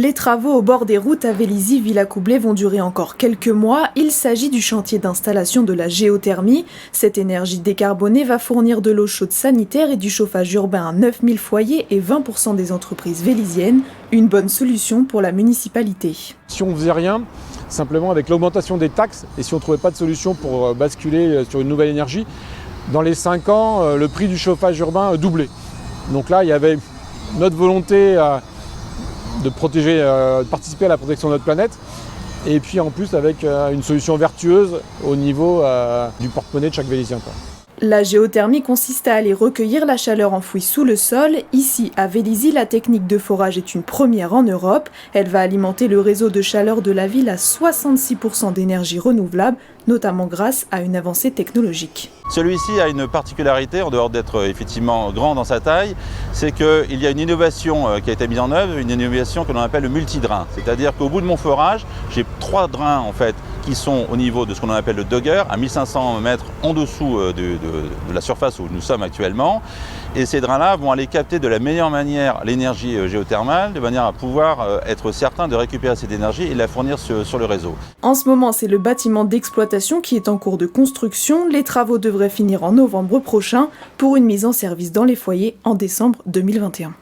Les travaux au bord des routes à Vélizy-Villacoublay vont durer encore quelques mois. Il s'agit du chantier d'installation de la géothermie. Cette énergie décarbonée va fournir de l'eau chaude sanitaire et du chauffage urbain à 9000 foyers et 20% des entreprises véliziennes. Une bonne solution pour la municipalité. Si on ne faisait rien, simplement avec l'augmentation des taxes, et si on ne trouvait pas de solution pour basculer sur une nouvelle énergie, dans les 5 ans, le prix du chauffage urbain doublait. Donc là, il y avait notre volonté de protéger, de participer à la protection de notre planète, et puis en plus avec une solution vertueuse au niveau du porte-monnaie de chaque Vélizien. La géothermie consiste à aller recueillir la chaleur enfouie sous le sol. Ici, à Vélizy, la technique de forage est une première en Europe. Elle va alimenter le réseau de chaleur de la ville à 66% d'énergie renouvelable, notamment grâce à une avancée technologique. Celui-ci a une particularité, en dehors d'être effectivement grand dans sa taille, c'est qu'il y a une innovation qui a été mise en œuvre, une innovation que l'on appelle le multidrain. C'est-à-dire qu'au bout de mon forage, j'ai 3 drains en fait qui sont au niveau de ce qu'on appelle le dogger, à 1500 mètres en dessous de la surface où nous sommes actuellement. Et ces drains-là vont aller capter de la meilleure manière l'énergie géothermale, de manière à pouvoir être certain de récupérer cette énergie et la fournir sur le réseau. En ce moment, c'est le bâtiment d'exploitation qui est en cours de construction. Les travaux devraient finir en novembre prochain pour une mise en service dans les foyers en décembre 2021.